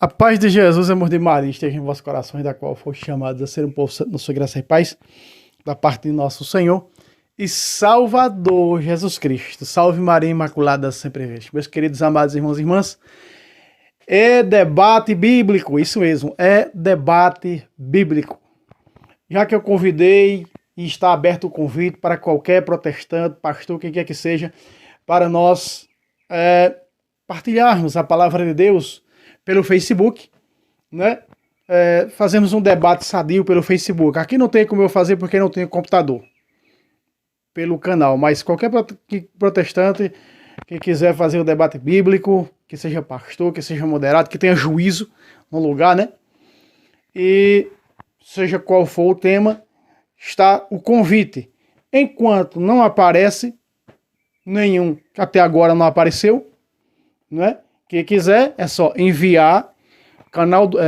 A paz de Jesus, amor de Maria, esteja em vossos corações, da qual foi chamados a ser um povo santo na sua graça e paz, da parte de nosso Senhor e Salvador Jesus Cristo. Salve Maria Imaculada, sempre veste. Meus queridos amados irmãos e irmãs, é debate bíblico, isso mesmo, é debate bíblico. Já que eu convidei e está aberto o convite para qualquer protestante, pastor, quem quer que seja, para nós partilharmos a palavra de Deus pelo Facebook, né? Fazemos um debate sadio pelo Facebook. Aqui não tem como eu fazer porque não tenho computador pelo canal, mas qualquer protestante que quiser fazer um debate bíblico, que seja pastor, que seja moderado, que tenha juízo no lugar, né? E seja qual for o tema, está o convite. Enquanto não aparece nenhum, até agora não apareceu, né? Quem quiser é só enviar canal do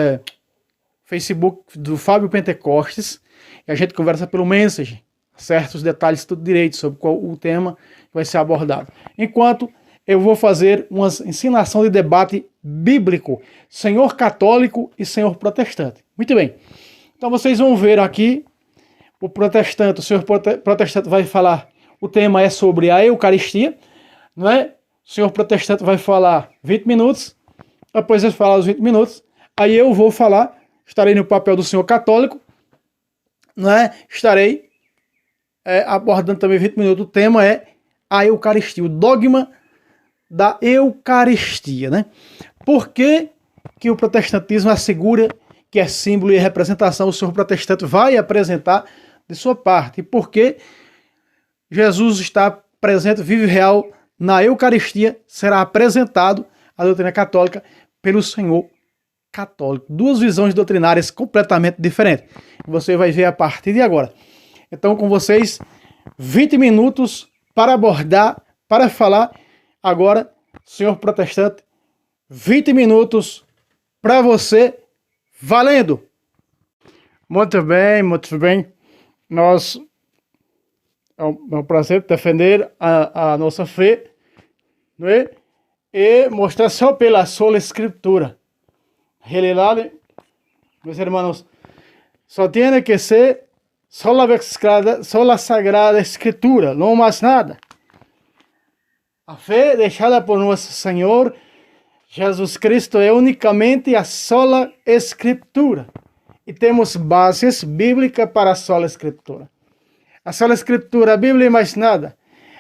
Facebook do Fábio Pentecostes e a gente conversa pelo Messenger, certos detalhes tudo direito sobre qual o tema que vai ser abordado. Enquanto eu vou fazer uma ensinação de debate bíblico, senhor católico e senhor protestante. Muito bem. Então vocês vão ver aqui o protestante, o senhor protestante vai falar, o tema é sobre a Eucaristia, não é? O senhor protestante vai falar 20 minutos, depois ele falar os 20 minutos, aí eu vou falar, estarei no papel do senhor católico, não é? Estarei abordando também 20 minutos, o tema é a Eucaristia, o dogma da Eucaristia, né? Por que que o protestantismo assegura que é símbolo e representação, o senhor protestante vai apresentar de sua parte, e por que Jesus está presente, vivo e real, na Eucaristia, será apresentado a doutrina católica pelo Senhor católico. Duas visões doutrinárias completamente diferentes. Você vai ver a partir de agora. Então, com vocês, 20 minutos para abordar, para falar. Agora, senhor protestante, 20 minutos para você, valendo! Muito bem, muito bem. É um prazer defender a nossa fé, não é? E mostrar só pela sola escritura. Realidade, meus irmãos, só tem que ser só a Sagrada Escritura, não mais nada. A fé deixada por nosso Senhor Jesus Cristo é unicamente a sola Escritura. E temos bases bíblicas para a sola Escritura. A sola Escritura, a Bíblia e mais nada.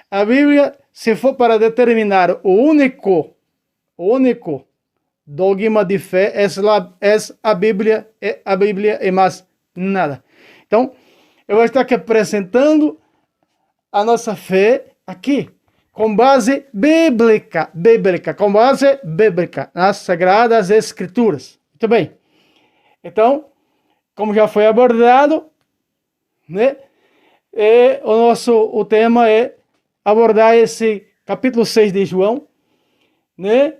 A Bíblia, se for para determinar o único dogma de fé, é a Bíblia e mais nada. Então, eu vou estar aqui apresentando a nossa fé aqui, com base bíblica, nas Sagradas Escrituras. Muito bem. Então, como já foi abordado, né? O tema é abordar esse capítulo 6 de João, né?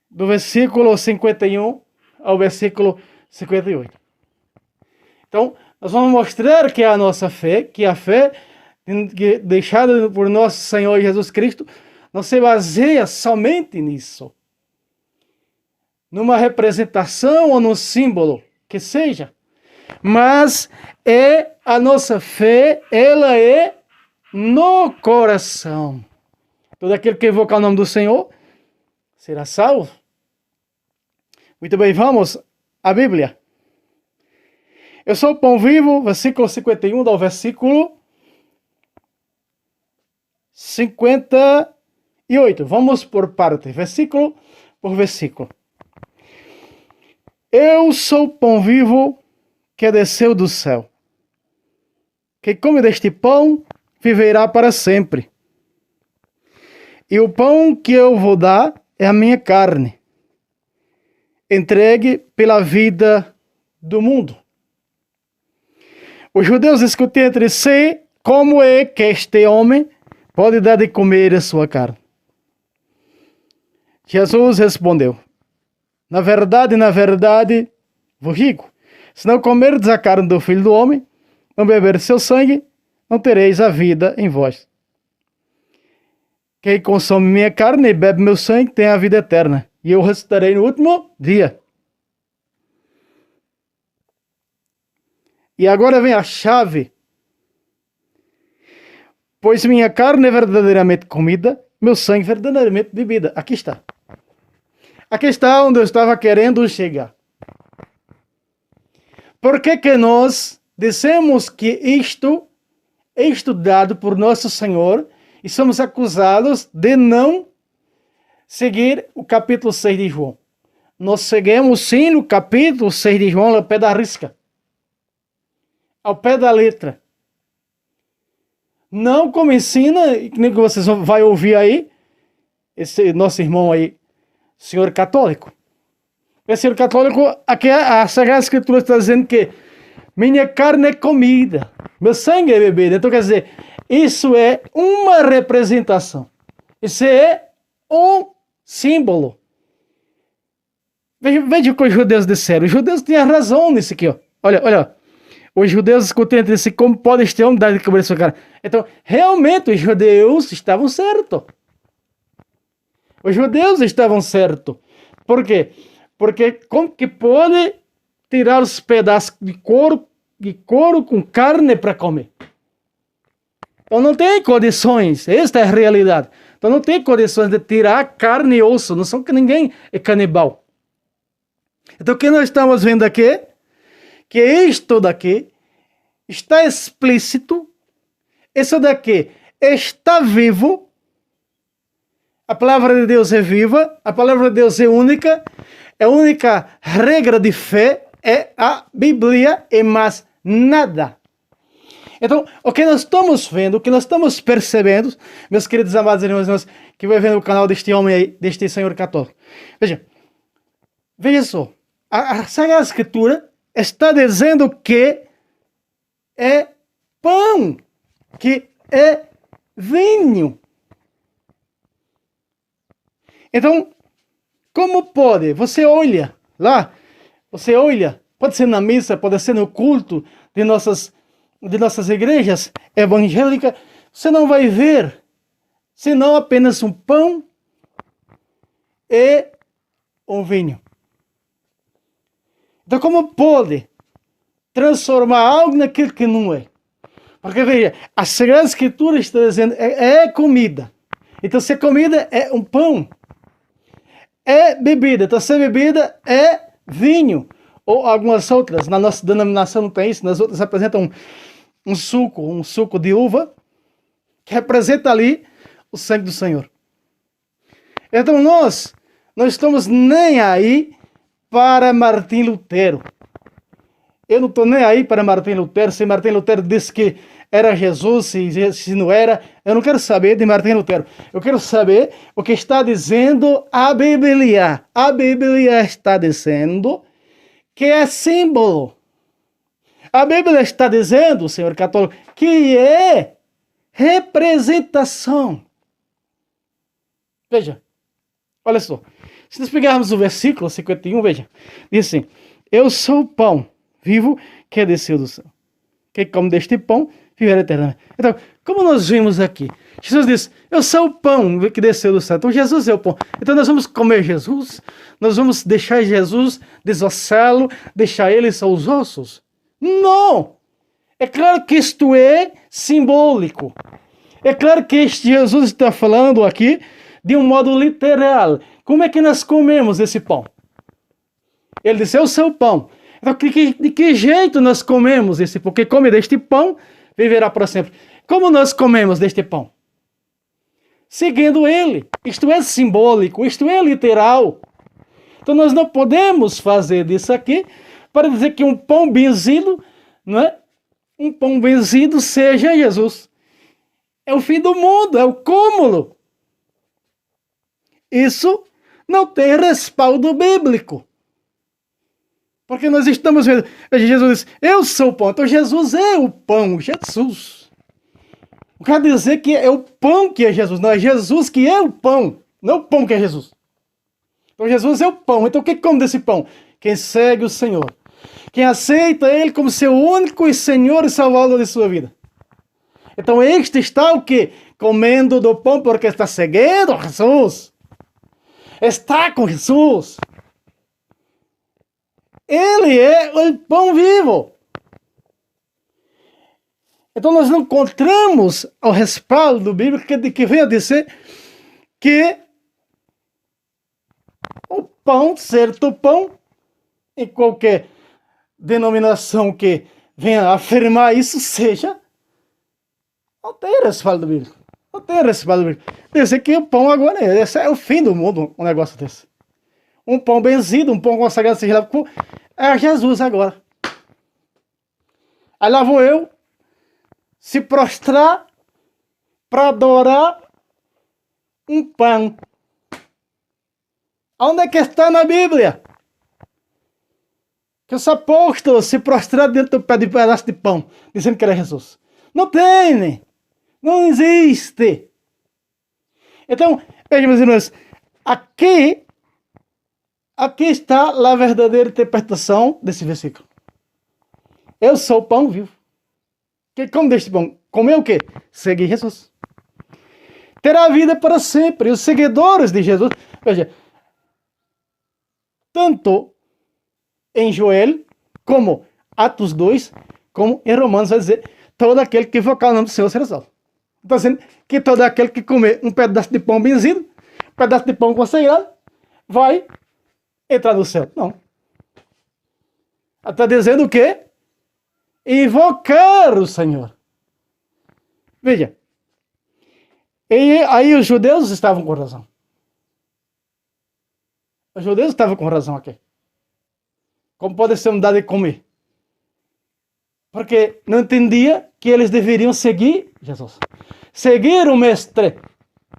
Do versículo 51 ao versículo 58. Então, nós vamos mostrar que a nossa fé, que a fé deixada por nosso Senhor Jesus Cristo, não se baseia somente nisso. Numa representação ou num símbolo, que seja. Mas a nossa fé, ela é no coração. Todo aquele que invocar o nome do Senhor será salvo. Muito bem, vamos à Bíblia. Eu sou o pão vivo, versículo 51 ao versículo 58. Vamos por parte, versículo por versículo. Eu sou o pão vivo que desceu do céu. Quem come deste pão viverá para sempre. E o pão que eu vou dar é a minha carne, entregue pela vida do mundo. Os judeus discutiam entre si como é que este homem pode dar de comer a sua carne. Jesus respondeu: na verdade, vos digo, se não comerdes a carne do Filho do Homem, não beber seu sangue, não tereis a vida em vós. Quem consome minha carne e bebe meu sangue tem a vida eterna, e eu ressuscitarei no último dia. E agora vem a chave. Pois minha carne é verdadeiramente comida, meu sangue verdadeiramente bebida. Aqui está. Aqui está onde eu estava querendo chegar. Por que nós dissemos que isto é estudado por nosso Senhor e somos acusados de não seguir o capítulo 6 de João? Nós seguimos sim o capítulo 6 de João ao pé da risca, ao pé da letra. Não como ensina, que vocês vão ouvir aí, esse nosso irmão aí, senhor católico. Esse senhor católico, aqui a Sagrada Escritura está dizendo que minha carne é comida, meu sangue é bebida. Então quer dizer, isso é uma representação. Isso é um símbolo. Veja o que os judeus disseram. Os judeus tinham razão nisso aqui, ó. Olha. Os judeus discutiram entre si como pode este homem dar de comer sua carne. Então, realmente, os judeus estavam certos. Os judeus estavam certos. Por quê? Porque como que pode tirar os pedaços de couro com carne para comer? Então não tem condições. Esta é a realidade. Então não tem condições de tirar carne e osso. Não são que ninguém é canibal. Então o que nós estamos vendo aqui? Que isto daqui está explícito, isso daqui está vivo, a palavra de Deus é viva, a palavra de Deus é única, a única regra de fé é a Bíblia e mais nada. Então, o que nós estamos vendo, o que nós estamos percebendo, meus queridos amados irmãos que vai ver no canal deste homem aí, deste senhor católico. Veja só, a Sagrada Escritura está dizendo que é pão, que é vinho. Então, como pode? Você olha lá, pode ser na missa, pode ser no culto de nossas igrejas evangélicas, você não vai ver senão apenas um pão e um vinho. Então, como pode transformar algo naquilo que não é? Porque, veja, a Sagrada Escritura está dizendo é comida. Então, se a comida é um pão, é bebida. Então, se a bebida é vinho. Ou algumas outras, na nossa denominação não tem isso, nas outras apresentam um suco de uva, que representa ali o sangue do Senhor. Então, nós não estamos nem aí para Martim Lutero. Eu não estou nem aí para Martim Lutero. Se Martim Lutero disse que era Jesus, se não era, eu não quero saber de Martim Lutero. Eu quero saber o que está dizendo a Bíblia. A Bíblia está dizendo que é símbolo. A Bíblia está dizendo, senhor católico, que é representação. Veja, olha só. Se nós pegarmos o versículo 51, veja, diz assim: eu sou o pão vivo que desceu do céu. Quem come deste pão viverá eternamente. Então, como nós vimos aqui, Jesus disse: eu sou o pão que desceu do céu. Então, Jesus é o pão. Então, nós vamos comer Jesus, nós vamos deixar Jesus desossá-lo, deixar ele só os ossos? Não! É claro que isto é simbólico. É claro que este Jesus está falando aqui de um modo literal. Como é que nós comemos esse pão? Ele disse: eu sou o pão. Então, de que jeito nós comemos esse pão? Porque come deste pão, viverá para sempre. Como nós comemos deste pão? Seguindo ele. Isto é simbólico, isto é literal. Então, nós não podemos fazer disso aqui para dizer que um pão benzido, não é? Um pão benzido seja Jesus. É o fim do mundo, é o cúmulo. Isso não tem respaldo bíblico. Porque nós estamos vendo, Jesus diz: eu sou o pão. Então Jesus é o pão, Jesus. Não quer dizer que é o pão que é Jesus, não, é Jesus que é o pão, não o pão que é Jesus. Então Jesus é o pão. Então quem come desse pão? Quem segue o Senhor. Quem aceita Ele como seu único e Senhor e Salvador de sua vida. Então este está o quê? Comendo do pão porque está seguindo Jesus. Está com Jesus. Ele é o pão vivo. Então nós não encontramos o respaldo bíblico que vem a dizer que o pão, certo pão, em qualquer denominação que venha afirmar isso, seja, não tem respaldo bíblico. Não tem respaldo bíblico. Dizer que o pão agora esse é o fim do mundo, um negócio desse. Um pão benzido, um pão consagrado, seja lá, é Jesus agora. Aí lá vou eu se prostrar para adorar um pão. Onde é que está na Bíblia? Que os apóstolos se prostraram dentro do pé de pedaço de pão, dizendo que era Jesus. Não tem, não existe. Então, vejam, meus irmãos, aqui está a verdadeira interpretação desse versículo. Eu sou o pão vivo. Que come deste pão? Comer o quê? Seguir Jesus. Terá vida para sempre. E os seguidores de Jesus, veja, tanto em Joel, como Atos 2, como em Romanos, vai dizer, todo aquele que invocar o nome do Senhor será salvo. Está dizendo que todo aquele que comer um pedaço de pão benzido, um pedaço de pão consagrado, vai entrar no céu. Não. Está dizendo o quê? Invocar o Senhor. Veja. E aí os judeus estavam com razão. Os judeus estavam com razão aqui. Como pode ser um dado de comer? Porque não entendia que eles deveriam seguir Jesus. Seguir o mestre.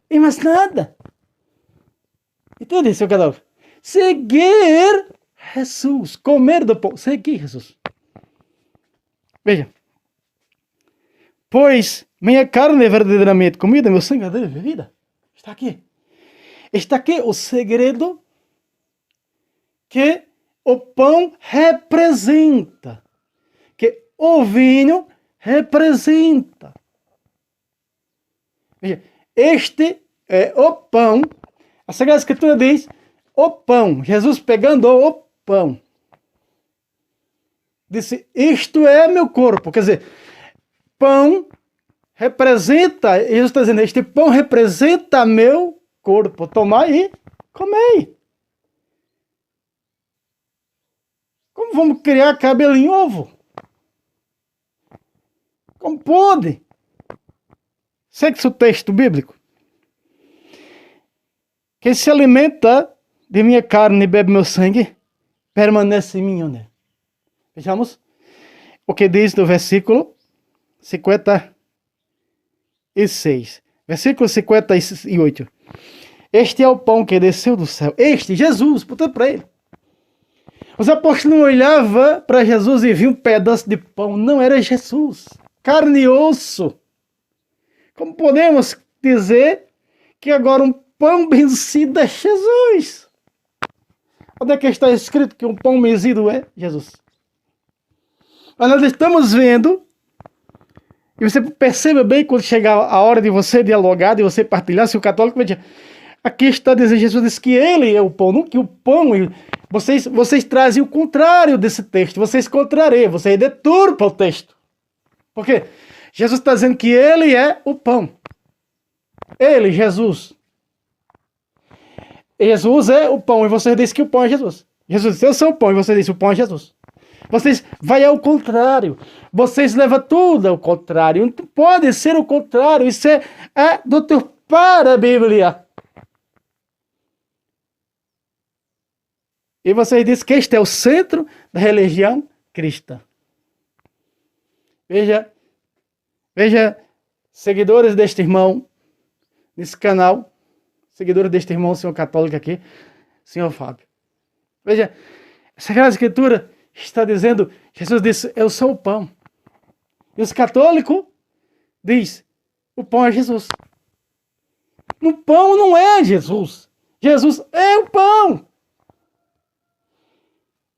E mais nada. Entende, seu cadáver? Seguir Jesus. Comer do pão. Seguir Jesus. Veja. Pois minha carne é verdadeiramente comida, meu sangue é bebida. Está aqui. Está aqui o segredo que o pão representa. Que o vinho representa. Veja, este é o pão. A Sagrada Escritura diz o pão. Jesus pegando o pão. Disse, isto é meu corpo. Quer dizer, pão representa, Jesus está dizendo, este pão representa meu corpo. Tomai e comei. Como vamos criar cabelo em ovo? Como pode? Segue o texto bíblico. Quem se alimenta de minha carne e bebe meu sangue, permanece em mim. Né? Vejamos o que diz no versículo 56. Versículo 58. Este é o pão que desceu do céu. Este, Jesus, portanto para ele. Os apóstolos não olhavam para Jesus e viam um pedaço de pão. Não era Jesus. Carne e osso. Como podemos dizer que agora um pão benzido é Jesus? Onde é que está escrito que um pão benzido é Jesus? Mas nós estamos vendo, e você perceba bem quando chegar a hora de você dialogar, de você partilhar, se o católico vai dizer, aqui está dizendo, Jesus diz que ele é o pão, não que o pão... Vocês trazem o contrário desse texto, vocês contrariam, vocês deturpam o texto. Por quê? Jesus está dizendo que ele é o pão. Ele, Jesus. Jesus é o pão, e vocês dizem que o pão é Jesus. Jesus disse, eu sou o pão, e vocês dizem que o pão é Jesus. Vocês vai ao contrário. Vocês levam tudo ao contrário. Não pode ser o contrário. Isso é deturpar a Bíblia. E vocês dizem que este é o centro da religião cristã. Veja, seguidores deste irmão, nesse canal, seguidores deste irmão, senhor católico aqui, senhor Fábio. Veja, a Sagrada Escritura está dizendo, Jesus disse, eu sou o pão. E os católicos dizem, o pão é Jesus. O pão não é Jesus. Jesus é o pão.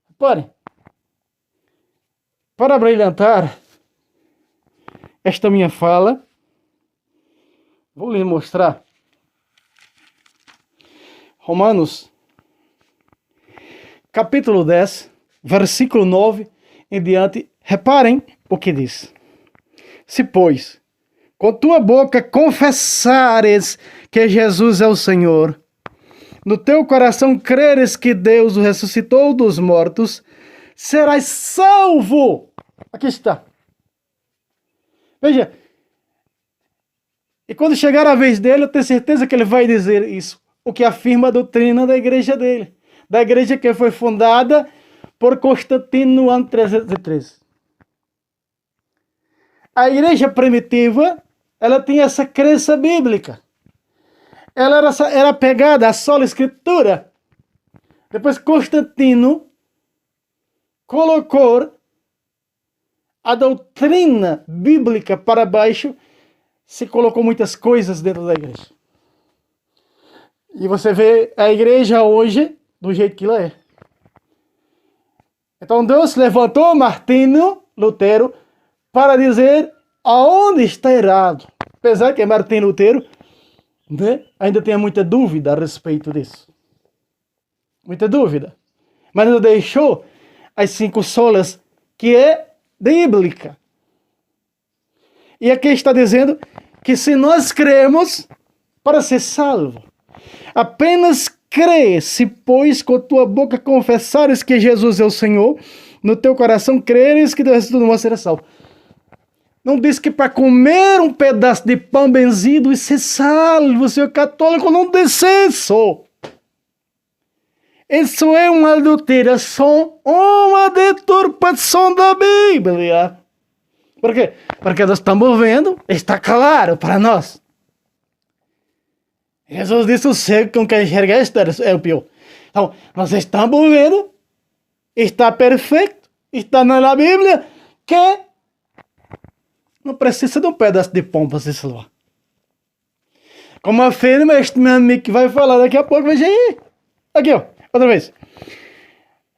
Reparem, para brilhantar esta minha fala, vou lhe mostrar Romanos, capítulo 10, versículo 9 em diante. Reparem o que diz. Se, pois, com tua boca confessares que Jesus é o Senhor, no teu coração creres que Deus o ressuscitou dos mortos, serás salvo. Aqui está. Veja. E quando chegar a vez dele, eu tenho certeza que ele vai dizer isso. O que afirma a doutrina da igreja dele. Da igreja que foi fundada por Constantino no ano 313. A igreja primitiva, ela tinha essa crença bíblica. Ela era pegada à sola escritura. Depois Constantino colocou a doutrina bíblica para baixo, se colocou muitas coisas dentro da igreja. E você vê a igreja hoje do jeito que ela é. Então Deus levantou Martinho Lutero para dizer aonde está errado. Apesar que Martinho Lutero, né, ainda tem muita dúvida a respeito disso. Muita dúvida. Mas não deixou as 5 solas que é bíblica. E aqui está dizendo que se nós cremos para ser salvo, apenas crê, se pois com tua boca confessares que Jesus é o Senhor, no teu coração creres que Deus tudo não será salvo. Não diz que para comer um pedaço de pão benzido e ser salvo, senhor católico, não diz isso. Isso é uma adulteração, uma deturpação da Bíblia. Por quê? Porque nós estamos vendo, está claro para nós. Jesus disse: o cego com quem enxerga é o pior. Então, nós estamos vendo, está perfeito, está na Bíblia, que não precisa de um pedaço de pão para se salvar. Como afirma este meu amigo que vai falar daqui a pouco, veja aí. Aqui, ó. Outra vez.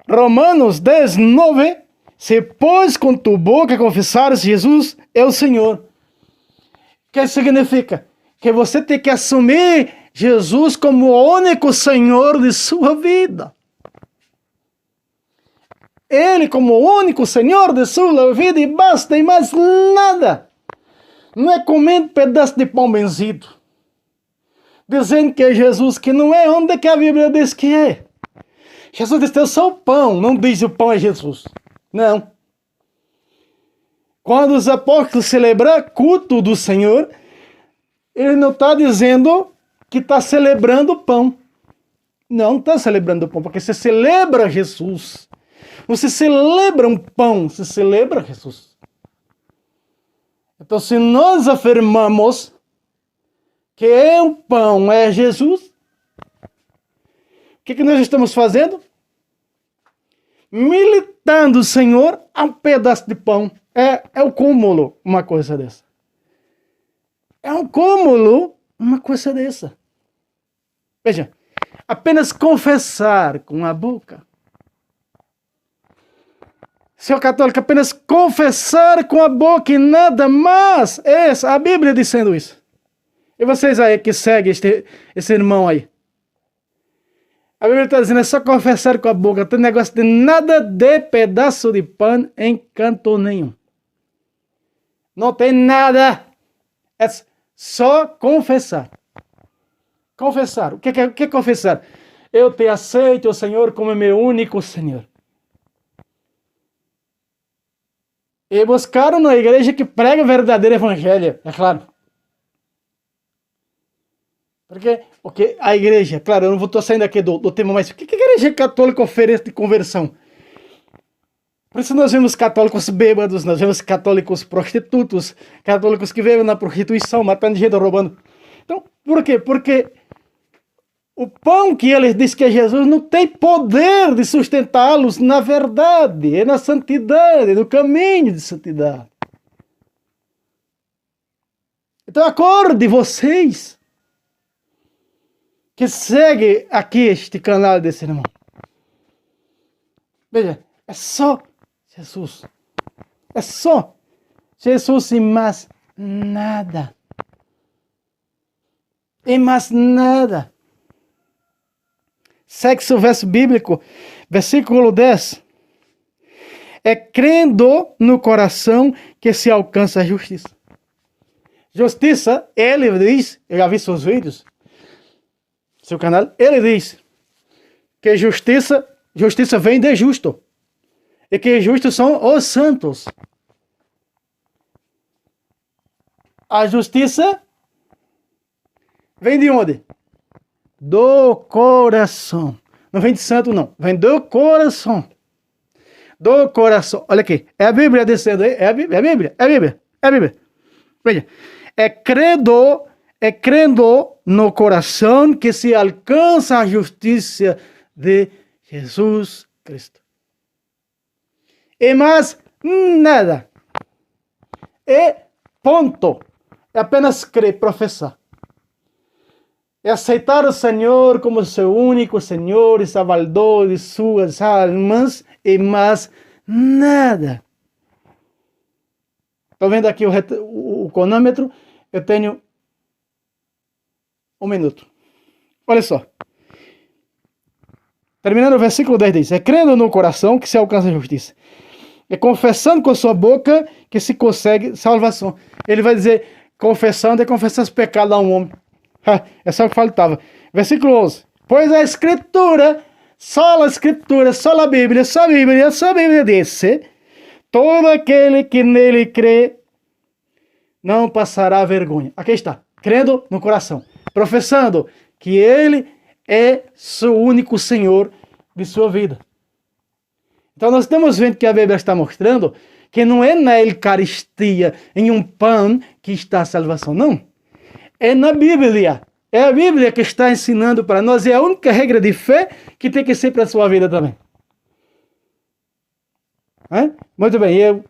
Romanos 10, 9. Se, pois, com tua boca confessares Jesus é o Senhor. O que significa? Que você tem que assumir Jesus como o único Senhor de sua vida. Ele como o único Senhor de sua vida e basta, e mais nada. Não é comendo pedaço de pão benzido. Dizendo que é Jesus, que não é onde que a Bíblia diz que é. Jesus disse: eu sou o pão, não diz o pão é Jesus. Não. Quando os apóstolos celebram culto do Senhor, ele não está dizendo que está celebrando o pão. Não está celebrando o pão, porque você celebra Jesus. Você celebra um pão, você celebra Jesus. Então, se nós afirmamos que é um pão, é Jesus, o que nós estamos fazendo? Militando o Senhor a um pedaço de pão. É o cúmulo, uma coisa dessa. É um cúmulo, uma coisa dessa. Veja, apenas confessar com a boca. Senhor católico, apenas confessar com a boca e nada mais. A Bíblia dizendo isso. E vocês aí que seguem esse irmão aí. A Bíblia está dizendo, é só confessar com a boca. Não tem negócio de nada de pedaço de pão em canto nenhum. Não tem nada. É só confessar. Confessar. O que é confessar? Eu te aceito, Senhor, como meu único Senhor. E buscaram na igreja que prega o verdadeiro evangelho, é claro. Porque a igreja, claro, eu não estou saindo aqui do tema, mas o que a igreja católica oferece de conversão? Por isso nós vemos católicos bêbados, nós vemos católicos prostitutos, católicos que vivem na prostituição, matando gente, roubando. Então, por quê? Porque o pão que eles dizem que é Jesus não tem poder de sustentá-los na verdade, é na santidade, no caminho de santidade. Então acorde vocês que seguem aqui este canal desse irmão. Veja, é só Jesus. É só Jesus e mais nada. E mais nada. Sexo verso bíblico, versículo 10. É crendo no coração que se alcança a justiça. Justiça, ele diz, eu já vi seus vídeos, seu canal, ele diz que justiça vem de justo. E que justos são os santos. A justiça vem de onde? Do coração. Não vem de santo, não. Vem do coração. Do coração. Olha aqui. É a Bíblia descendo aí. É a Bíblia. É a Bíblia. É a Bíblia. É a Bíblia. Veja. É crendo no coração que se alcança a justiça de Jesus Cristo. E mais nada. E ponto. É apenas crer, professar. É aceitar o Senhor como seu único Senhor e Salvador de suas almas e mais nada. Estou vendo aqui o cronômetro. Eu tenho 1 minuto. Olha só. Terminando o versículo 10 diz: é crendo no coração que se alcança a justiça. É confessando com a sua boca que se consegue salvação. Ele vai dizer, confessando é confessar os pecados a um homem. É só o que faltava. Versículo 11. Pois a Escritura, só a Bíblia disse, todo aquele que nele crê não passará vergonha. Aqui está, crendo no coração, professando que ele é seu único Senhor de sua vida. Então nós estamos vendo que a Bíblia está mostrando que não é na Eucaristia, em um pão, que está a salvação, não. É na Bíblia. É a Bíblia que está ensinando para nós. É a única regra de fé que tem que ser para a sua vida também. Muito bem, eu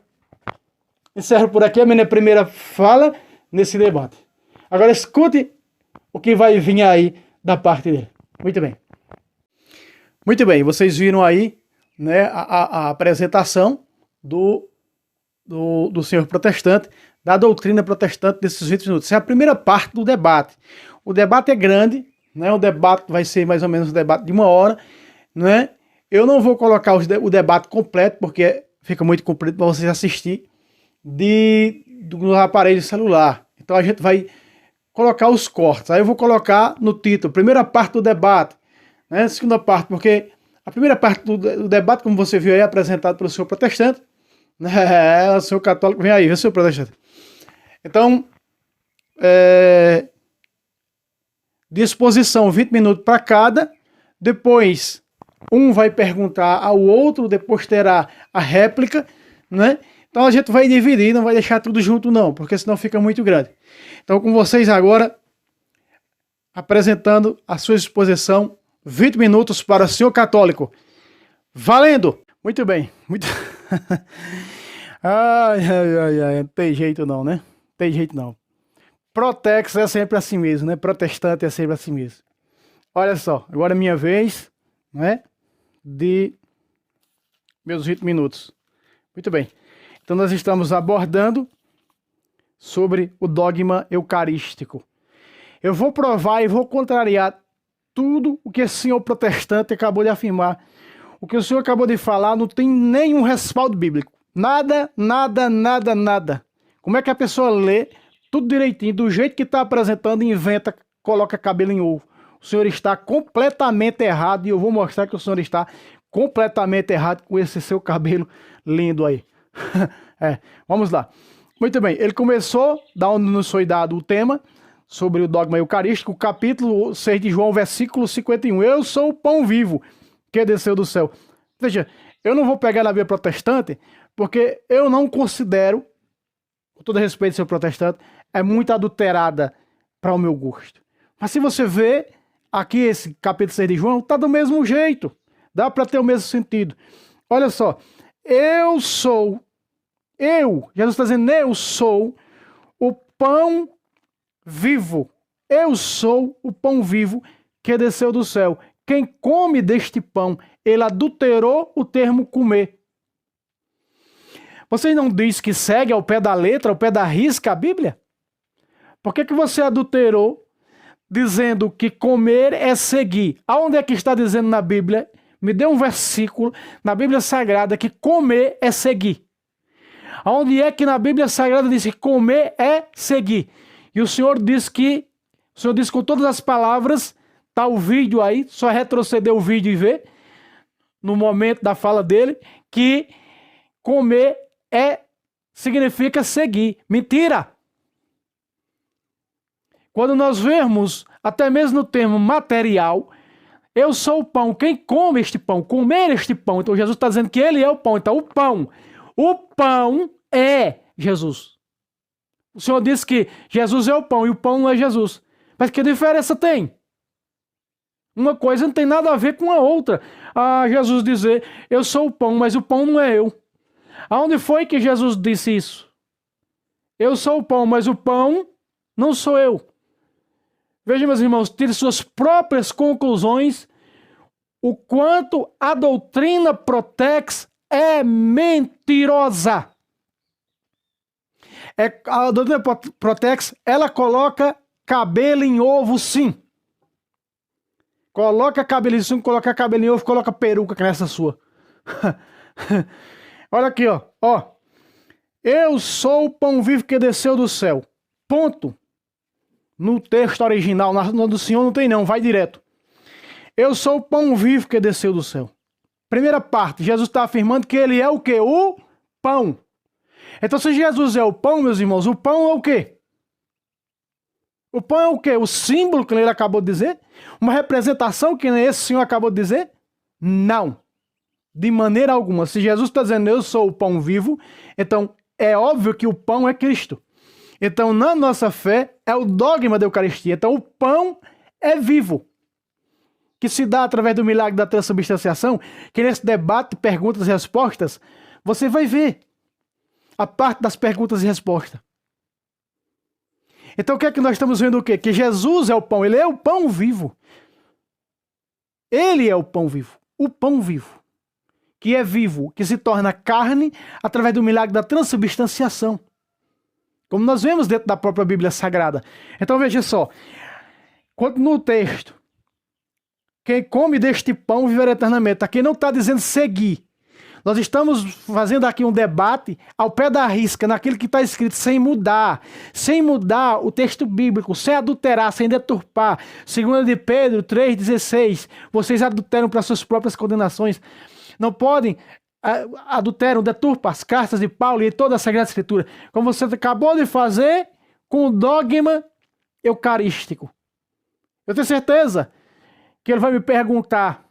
encerro por aqui a minha primeira fala nesse debate. Agora escute o que vai vir aí da parte dele. Muito bem. Muito bem, vocês viram aí, né, a apresentação do senhor protestante, da doutrina protestante desses 20 minutos. Essa é a primeira parte do debate. O debate é grande, né? O debate vai ser mais ou menos um debate de 1 hora, né? Eu não vou colocar o debate completo, porque fica muito comprido para vocês assistir do aparelho celular. Então a gente vai colocar os cortes. Aí eu vou colocar no título, primeira parte do debate, né? Segunda parte, porque a primeira parte do debate, como você viu aí, é apresentado pelo senhor protestante, né? O senhor católico vem aí, viu, senhor protestante? Então, disposição 20 minutos para cada, depois um vai perguntar ao outro, depois terá a réplica, né? Então a gente vai dividir, não vai deixar tudo junto não, porque senão fica muito grande. Então com vocês agora, apresentando a sua exposição, 20 minutos para o senhor católico. Valendo! Muito bem, muito... ai, não tem jeito não, né? Tem jeito não. Protex é sempre assim mesmo, né? Protestante é sempre assim mesmo. Olha só, agora é minha vez, né? De meus 20 minutos. Muito bem. Então nós estamos abordando sobre o dogma eucarístico. Eu vou provar e vou contrariar tudo o que esse senhor protestante acabou de afirmar. O que o senhor acabou de falar não tem nenhum respaldo bíblico. Nada, nada, nada, nada. Como é que a pessoa lê tudo direitinho, do jeito que está apresentando, inventa, coloca cabelo em ovo? O senhor está completamente errado e eu vou mostrar que o senhor está completamente errado com esse seu cabelo lindo aí. Vamos lá. Muito bem, ele começou, da onde nos foi dado o tema, sobre o dogma eucarístico, capítulo 6 de João, versículo 51. Eu sou o pão vivo que desceu do céu. Veja, eu não vou pegar na Bíblia protestante, porque eu não considero, com todo respeito, seu protestante, é muito adulterada para o meu gosto. Mas se você vê aqui esse capítulo 6 de João, tá do mesmo jeito. Dá para ter o mesmo sentido. Olha só. Jesus está dizendo, eu sou o pão vivo. Eu sou o pão vivo que desceu do céu. Quem come deste pão, ele adulterou o termo comer. Você não diz que segue ao pé da letra, ao pé da risca a Bíblia? Por que você adulterou dizendo que comer é seguir? Aonde é que está dizendo na Bíblia? Me dê um versículo na Bíblia Sagrada que comer é seguir. Aonde é que na Bíblia Sagrada diz que comer é seguir? E o Senhor disse com todas as palavras, tá o vídeo aí, só retroceder o vídeo e ver, no momento da fala dele, que comer significa seguir. Mentira! Quando nós vemos, até mesmo no termo material, eu sou o pão, quem come este pão, comer este pão. Então Jesus está dizendo que ele é o pão. Então o pão é Jesus. O Senhor disse que Jesus é o pão e o pão não é Jesus. Mas que diferença tem? Uma coisa não tem nada a ver com a outra. Jesus dizer, eu sou o pão, mas o pão não é eu. Aonde foi que Jesus disse isso? Eu sou o pão, mas o pão não sou eu. Veja, meus irmãos, tire suas próprias conclusões o quanto a doutrina Protex é mentirosa. A doutrina Protex, ela coloca cabelo em ovo, sim. Coloca cabelo em ovo, coloca cabelo em ovo, coloca peruca que nessa sua. Olha aqui, ó. Eu sou o pão vivo que desceu do céu. Ponto. No texto original, no do Senhor não tem não, vai direto. Eu sou o pão vivo que desceu do céu. Primeira parte, Jesus está afirmando que ele é o quê? O pão. Então se Jesus é o pão, meus irmãos, o pão é o quê? O pão é o quê? O símbolo que ele acabou de dizer? Uma representação que esse senhor acabou de dizer? Não. De maneira alguma. Se Jesus está dizendo eu sou o pão vivo, então é óbvio que o pão é Cristo. Então, na nossa fé, é o dogma da Eucaristia. Então, o pão é vivo. Que se dá através do milagre da transubstanciação, que nesse debate, perguntas e respostas, você vai ver a parte das perguntas e respostas. Então, o que é que nós estamos vendo o quê? Que Jesus é o pão, ele é o pão vivo. Ele é o pão vivo. O pão vivo. Que é vivo, que se torna carne através do milagre da transubstanciação. Como nós vemos dentro da própria Bíblia Sagrada. Então veja só. Quanto no texto. Quem come deste pão viverá eternamente. Aqui não está dizendo seguir. Nós estamos fazendo aqui um debate ao pé da risca, naquilo que está escrito, sem mudar. Sem mudar o texto bíblico, sem adulterar, sem deturpar. 2 de Pedro 3,16. Vocês adulteram para suas próprias condenações. Não podem... adulteram, deturpam as cartas de Paulo e toda a Sagrada Escritura, como você acabou de fazer com o dogma eucarístico. Eu tenho certeza que ele vai me perguntar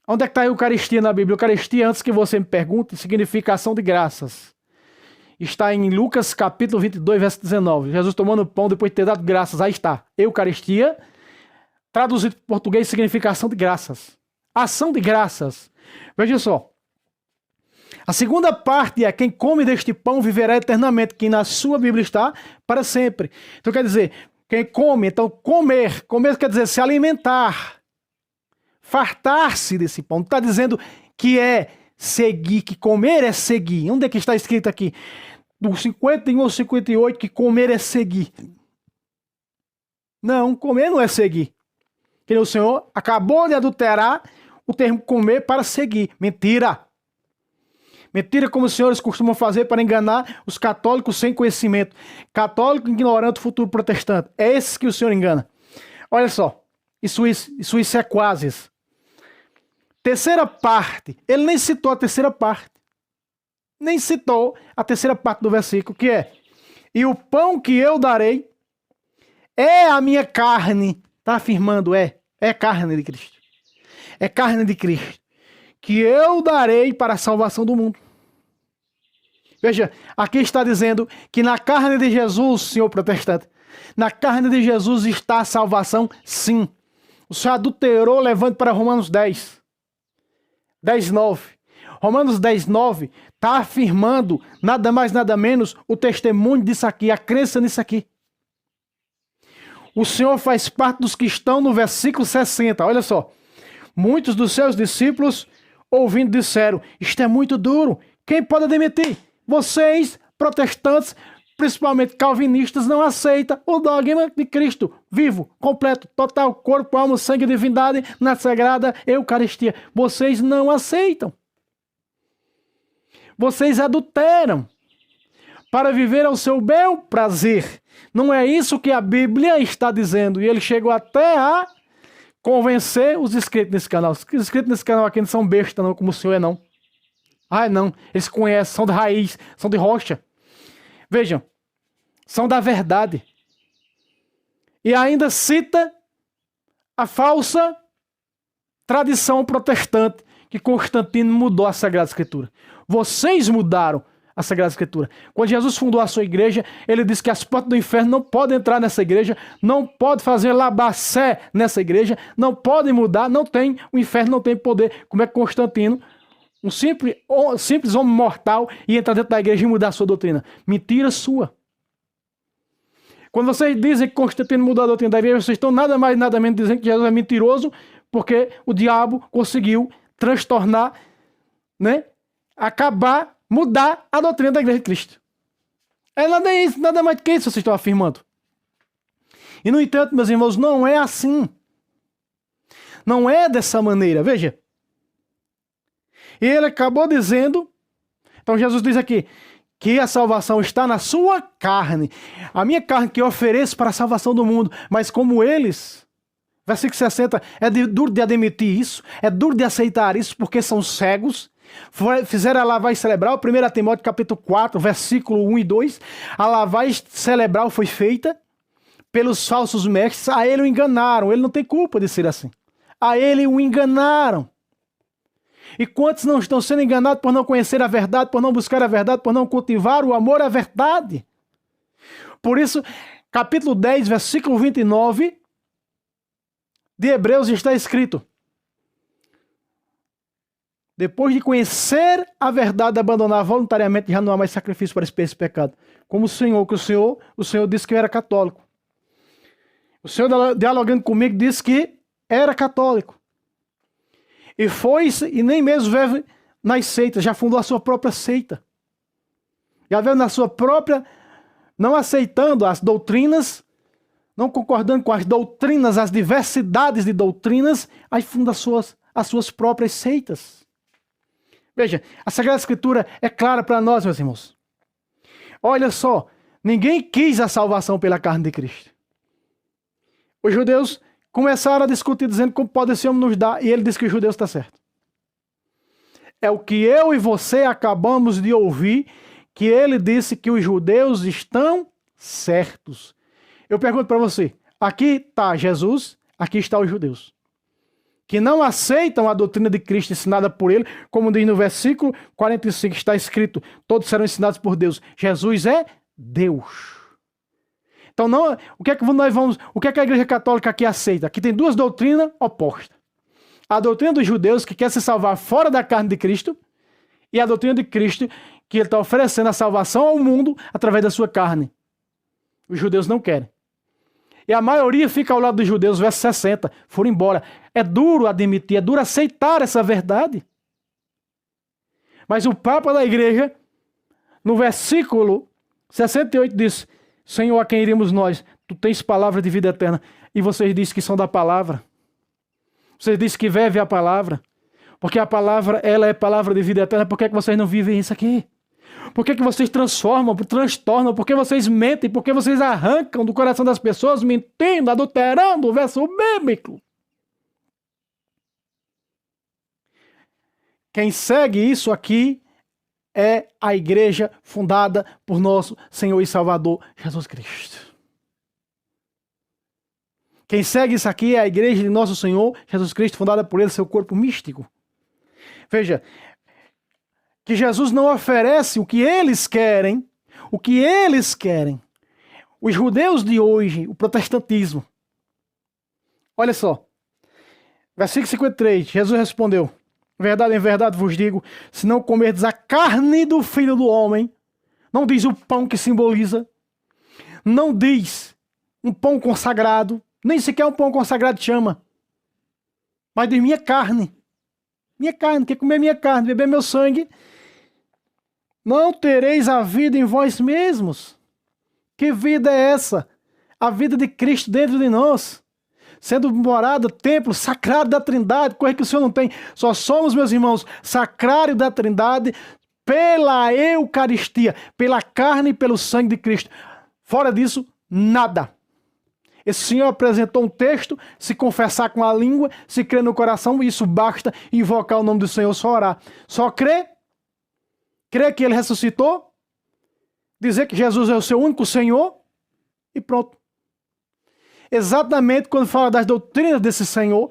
onde é que está a Eucaristia na Bíblia. Eucaristia, antes que você me pergunte, significa ação de graças. Está em Lucas capítulo 22, verso 19. Jesus tomando pão depois de ter dado graças. Aí está. Eucaristia, traduzido para português, significa ação de graças. Ação de graças. Veja só. A segunda parte é quem come deste pão viverá eternamente, que na sua Bíblia está para sempre. Então quer dizer, quem come, então comer quer dizer se alimentar, fartar-se desse pão. Não está dizendo que é seguir, que comer é seguir. Onde é que está escrito aqui? Do 51 ao 58 que comer é seguir. Não, comer não é seguir. Que o Senhor acabou de adulterar o termo comer para seguir. Mentira. Mentira como os senhores costumam fazer para enganar os católicos sem conhecimento. Católico ignorante, futuro protestante. É esse que o senhor engana. Olha só. Isso é quase. Terceira parte. Ele nem citou a terceira parte. Nem citou a terceira parte do versículo, que é: e o pão que eu darei é a minha carne. Está afirmando, é carne de Cristo. É carne de Cristo, que eu darei para a salvação do mundo. Veja, aqui está dizendo que na carne de Jesus, senhor protestante, na carne de Jesus está a salvação, sim. O senhor adulterou, levando para Romanos 10. 10:9. Romanos 10:9 está afirmando, nada mais, nada menos, o testemunho disso aqui, a crença nisso aqui. O Senhor faz parte dos que estão no versículo 60, olha só. Muitos dos seus discípulos, ouvindo, disseram: isto é muito duro, quem pode admitir? Vocês, protestantes, principalmente calvinistas, não aceitam o dogma de Cristo, vivo, completo, total, corpo, alma, sangue e divindade, na Sagrada Eucaristia. Vocês não aceitam. Vocês adulteram. para viver ao seu bel prazer. Não é isso que a Bíblia está dizendo. E ele chegou até a convencer os inscritos nesse canal. Os inscritos nesse canal aqui não são besta, não, como o senhor é, não. Ah, não. Eles conhecem, são de raiz, são de rocha. Vejam, são da verdade. E ainda cita a falsa tradição protestante que Constantino mudou a Sagrada Escritura. Vocês mudaram a Sagrada Escritura. Quando Jesus fundou a sua igreja, ele disse que as portas do inferno não podem entrar nessa igreja, não pode fazer labacé nessa igreja, não podem mudar, não tem, o inferno não tem poder. Como é que Constantino, um simples homem mortal, ia entrar dentro da igreja e mudar a sua doutrina? Mentira sua. Quando vocês dizem que Constantino mudou a doutrina da igreja, vocês estão nada mais nada menos dizendo que Jesus é mentiroso, porque o diabo conseguiu transtornar, né? Acabar, mudar a doutrina da igreja de Cristo. É nada mais do que isso vocês estão afirmando. E no entanto, meus irmãos, não é assim. Não é dessa maneira. Veja. E ele acabou dizendo, então Jesus diz aqui, que a salvação está na sua carne. A minha carne que eu ofereço para a salvação do mundo. Mas como eles, versículo 60, duro de admitir isso, é duro de aceitar isso, porque são cegos. Fizeram a lavagem cerebral, 1 Timóteo capítulo 4, versículo 1 e 2. A lavagem cerebral foi feita pelos falsos mestres, a ele o enganaram. Ele não tem culpa de ser assim. A ele o enganaram. E quantos não estão sendo enganados por não conhecer a verdade, por não buscar a verdade, por não cultivar o amor à verdade? Por isso, capítulo 10, versículo 29 de Hebreus está escrito: depois de conhecer a verdade, abandonar voluntariamente, já não há mais sacrifício para esse pecado. Como o Senhor disse que eu era católico. O Senhor, dialogando comigo, disse que era católico. E nem mesmo veio nas seitas, já fundou a sua própria seita. Já veio na sua própria, não aceitando as doutrinas, não concordando com as doutrinas, as diversidades de doutrinas, aí funda as suas próprias seitas. Veja, a Sagrada Escritura é clara para nós, meus irmãos. Olha só, ninguém quis a salvação pela carne de Cristo. Os judeus começaram a discutir, dizendo como pode esse homem nos dar, e ele disse que os judeus estão certos. É o que eu e você acabamos de ouvir, que ele disse que os judeus estão certos. Eu pergunto para você, aqui está Jesus, aqui estão os judeus, que não aceitam a doutrina de Cristo ensinada por ele, como diz no versículo 45, está escrito, todos serão ensinados por Deus. Jesus é Deus. Então, o que é que a Igreja Católica aqui aceita? Aqui tem duas doutrinas opostas. A doutrina dos judeus, que quer se salvar fora da carne de Cristo, e a doutrina de Cristo, que ele está oferecendo a salvação ao mundo através da sua carne. Os judeus não querem. E a maioria fica ao lado dos judeus, verso 60, foram embora. É duro admitir, é duro aceitar essa verdade. Mas o Papa da Igreja, no versículo 68, diz: Senhor, a quem iremos nós? Tu tens palavra de vida eterna. E vocês dizem que são da palavra. Vocês dizem que vivem a palavra. Porque a palavra, ela é palavra de vida eterna. Por que vocês não vivem isso aqui? Por que vocês transformam, transtornam? Por que vocês mentem? Por que vocês arrancam do coração das pessoas, mentindo, adulterando o verso bíblico? Quem segue isso aqui é a igreja fundada por nosso Senhor e Salvador Jesus Cristo. Quem segue isso aqui é a igreja de nosso Senhor Jesus Cristo, fundada por ele, seu corpo místico. Veja, que Jesus não oferece o que eles querem, Os judeus de hoje, o protestantismo. Olha só, versículo 53, Jesus respondeu: em verdade vos digo, se não comerdes a carne do Filho do Homem, não diz o pão que simboliza, não diz um pão consagrado, nem sequer um pão consagrado chama, mas diz minha carne, quer comer minha carne, beber meu sangue, não tereis a vida em vós mesmos. Que vida é essa? A vida de Cristo dentro de nós, sendo morada, templo, sacrário da Trindade, coisa que o Senhor não tem. Só somos, meus irmãos, sacrário da Trindade pela Eucaristia, pela carne e pelo sangue de Cristo. Fora disso, nada. Esse senhor apresentou um texto, se confessar com a língua, se crer no coração, isso basta, invocar o nome do Senhor, só orar. Só crer que ele ressuscitou, dizer que Jesus é o seu único Senhor e pronto. Exatamente quando fala das doutrinas desse Senhor,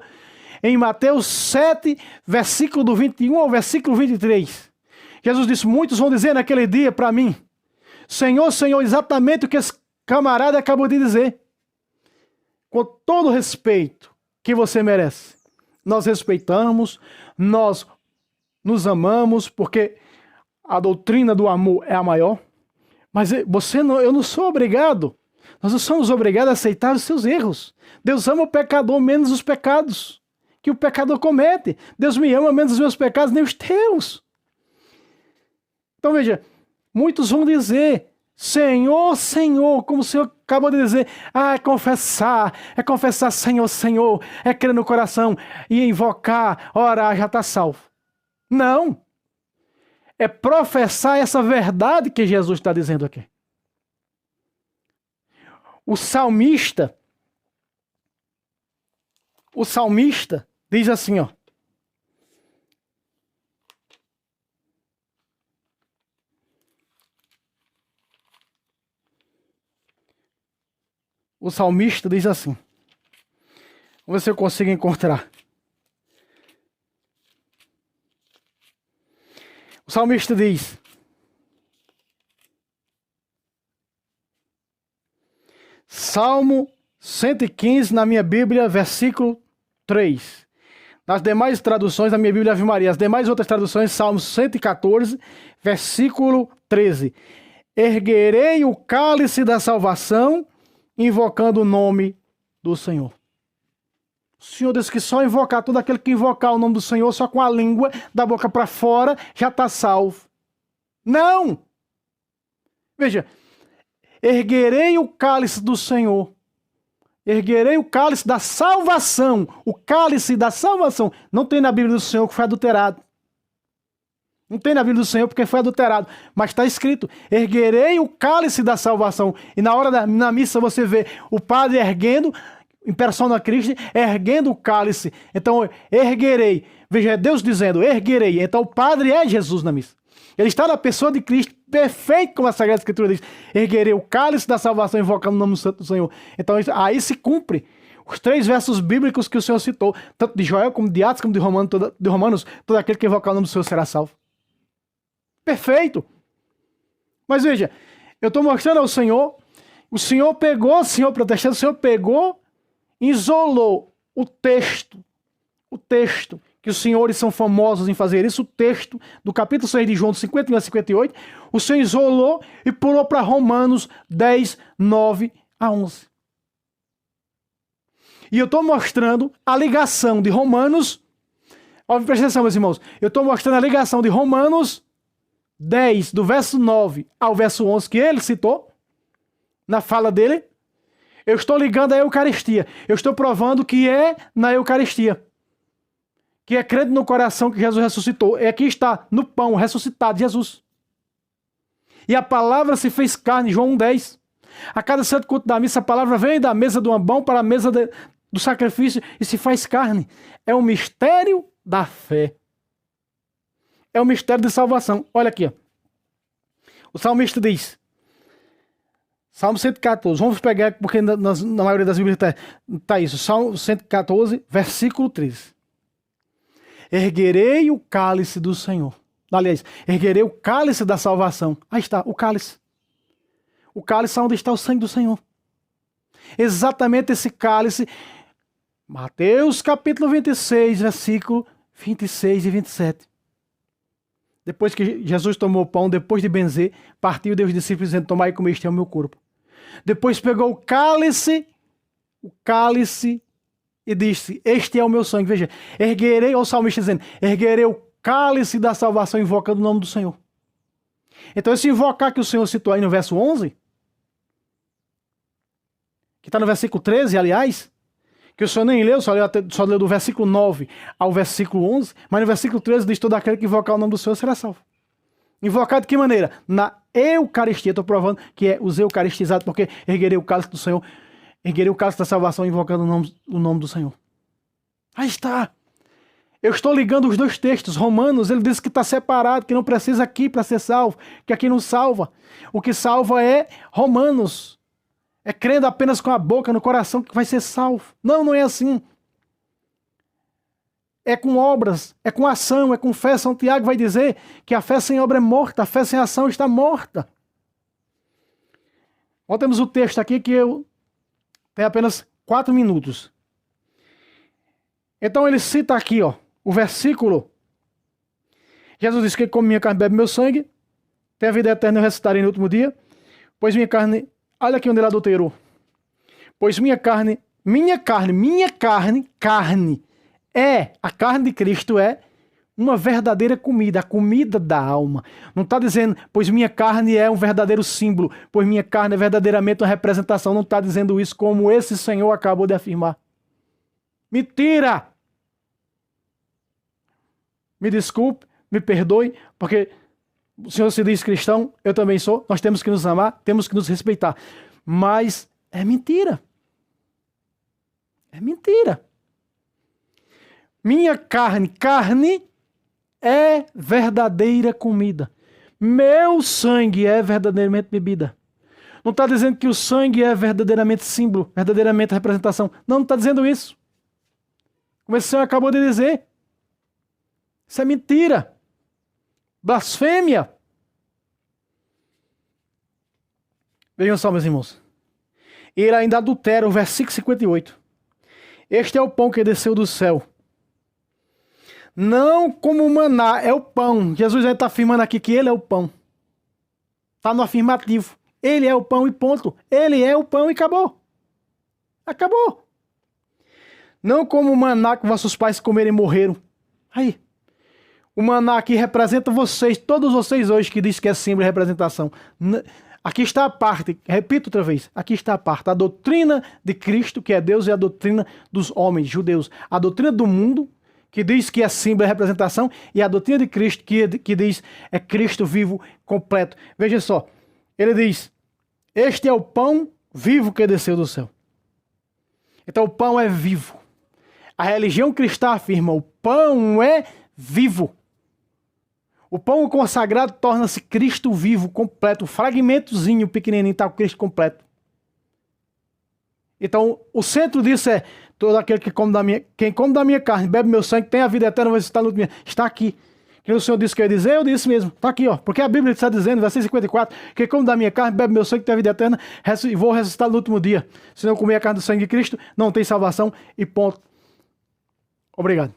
em Mateus 7, versículo do 21 ao versículo 23. Jesus disse, muitos vão dizer naquele dia para mim, Senhor, Senhor, exatamente o que esse camarada acabou de dizer. Com todo o respeito que você merece. Nós respeitamos, nós nos amamos, porque a doutrina do amor é a maior. Mas eu não sou obrigado. Nós não somos obrigados a aceitar os seus erros. Deus ama o pecador menos os pecados que o pecador comete. Deus me ama menos os meus pecados, nem os teus. Então veja, muitos vão dizer, Senhor, Senhor, como o Senhor acabou de dizer, é confessar, Senhor, Senhor, é crer no coração e invocar, orar, já está salvo. Não. É professar essa verdade que Jesus está dizendo aqui. O salmista diz assim, ó. O salmista diz assim. Vamos ver se eu consigo encontrar. O salmista diz. Salmo 115 na minha Bíblia, versículo 3. Nas demais traduções da minha Bíblia Ave Maria, as demais outras traduções, Salmo 114, versículo 13. Erguerei o cálice da salvação, invocando o nome do Senhor. O Senhor disse que só invocar, todo aquele que invocar o nome do Senhor, só com a língua, da boca para fora, já está salvo. Não! Veja, erguerei o cálice do Senhor. Erguerei o cálice da salvação. O cálice da salvação. Não tem na Bíblia do Senhor que foi adulterado. Não tem na Bíblia do Senhor porque foi adulterado. Mas está escrito, erguerei o cálice da salvação. E na missa você vê o padre erguendo, em persona Christi, erguendo o cálice. Então, erguerei. Veja, é Deus dizendo, erguerei. Então, o padre é Jesus na missa. Ele está na pessoa de Cristo, perfeito como a Sagrada Escritura diz. Erguerei o cálice da salvação, invocando o nome do Senhor. Então, aí se cumpre os 3 versos bíblicos que o Senhor citou. Tanto de Joel, como de Atos, como de Romanos. Todo aquele que invocar o nome do Senhor será salvo. Perfeito. Mas veja, eu estou mostrando ao Senhor, o Senhor protestante, o Senhor pegou, isolou o texto, que os senhores são famosos em fazer isso, o texto do capítulo 6 de João, 51 a 58, o Senhor isolou e pulou para Romanos 10, 9 a 11. E eu estou mostrando a ligação de Romanos, presta atenção, meus irmãos, eu estou mostrando a ligação de Romanos 10, do verso 9 ao verso 11, que ele citou, na fala dele, eu estou ligando a Eucaristia. Eu estou provando que é na Eucaristia. Que é crendo no coração que Jesus ressuscitou. Aqui está, no pão, ressuscitado, Jesus. E a palavra se fez carne, João 1,10. A cada santo culto da missa, a palavra vem da mesa do ambão para a mesa do sacrifício e se faz carne. É o mistério da fé. É o mistério de salvação. Olha aqui, ó. O salmista diz, Salmo 114, vamos pegar, porque na maioria das Bíblias está isso. Salmo 114, versículo 13. Erguerei o cálice do Senhor. Aliás, erguerei o cálice da salvação. Aí está, o cálice. O cálice é onde está o sangue do Senhor. Exatamente esse cálice. Mateus capítulo 26, versículo 26 e 27. Depois que Jesus tomou o pão, depois de benzer, partiu e deu aos discípulos dizendo, tomai e comei, este é o meu corpo. Depois pegou o cálice e disse, este é o meu sangue. Veja, erguerei, o salmista dizendo, erguerei o cálice da salvação, invocando o nome do Senhor. Então esse invocar que o Senhor citou aí no verso 11, que está no versículo 13, aliás, que o Senhor nem leu, só leu do versículo 9 ao versículo 11, mas no versículo 13 diz, todo aquele que invocar o nome do Senhor será salvo. Invocar de que maneira? Na Eucaristia. Estou provando que é os eucaristizados, porque erguerei o cálice do Senhor, erguerei o cálice da salvação invocando o nome do Senhor. Aí está. Eu estou ligando os dois textos. Romanos, ele diz que está separado, que não precisa aqui para ser salvo, que aqui não salva. O que salva é Romanos. É crendo apenas com a boca, no coração, que vai ser salvo. Não, não é assim. É com obras, é com ação, é com fé. São Tiago vai dizer que a fé sem obra é morta, a fé sem ação está morta. Nós temos o texto aqui que eu tenho apenas 4 minutos. Então ele cita aqui, ó, o versículo. Jesus disse que come minha carne, bebe meu sangue, tem a vida eterna, eu ressuscitarei no último dia. Pois minha carne, olha aqui onde ele adulterou. Pois minha carne, a carne de Cristo é uma verdadeira comida, a comida da alma. Não está dizendo, pois minha carne é um verdadeiro símbolo, pois minha carne é verdadeiramente uma representação. Não está dizendo isso como esse Senhor acabou de afirmar. Mentira! Me desculpe, me perdoe, porque o Senhor se diz cristão, eu também sou, nós temos que nos amar, temos que nos respeitar. Mas é mentira. É mentira. Minha carne é verdadeira comida. Meu sangue é verdadeiramente bebida. Não está dizendo que o sangue é verdadeiramente símbolo, verdadeiramente representação. Não está dizendo isso. Como esse senhor acabou de dizer. Isso é mentira. Blasfêmia. Vejam só, meus irmãos. Ele ainda adultera o versículo 58. Este é o pão que desceu do céu. Não como o maná, é o pão. Jesus está afirmando aqui que ele é o pão. Está no afirmativo. Ele é o pão e ponto. Ele é o pão e acabou. Acabou. Não como o maná que vossos pais comeram e morreram. Aí. O maná aqui representa vocês, todos vocês hoje que diz que é símbolo de representação. Aqui está a parte, repito outra vez, aqui está a parte, a doutrina de Cristo, que é Deus, e a doutrina dos homens, judeus. A doutrina do mundo, que diz que é símbolo de representação, e a doutrina de Cristo, que diz é Cristo vivo, completo. Veja só, ele diz, este é o pão vivo que desceu do céu. Então o pão é vivo. A religião cristã afirma, o pão é vivo. O pão consagrado torna-se Cristo vivo, completo. Um fragmentozinho pequenininho está o Cristo completo. Então, o centro disso é todo aquele que come da minha, quem come da minha carne, bebe meu sangue, tem a vida eterna, vai estar no último dia. Está aqui. Que o Senhor disse que eu ia dizer, eu disse mesmo. Está aqui, ó. Porque a Bíblia está dizendo, versículo 54, quem come da minha carne, bebe meu sangue, tem a vida eterna, e vou ressuscitar no último dia. Se não comer a carne do sangue de Cristo, não tem salvação e ponto. Obrigado.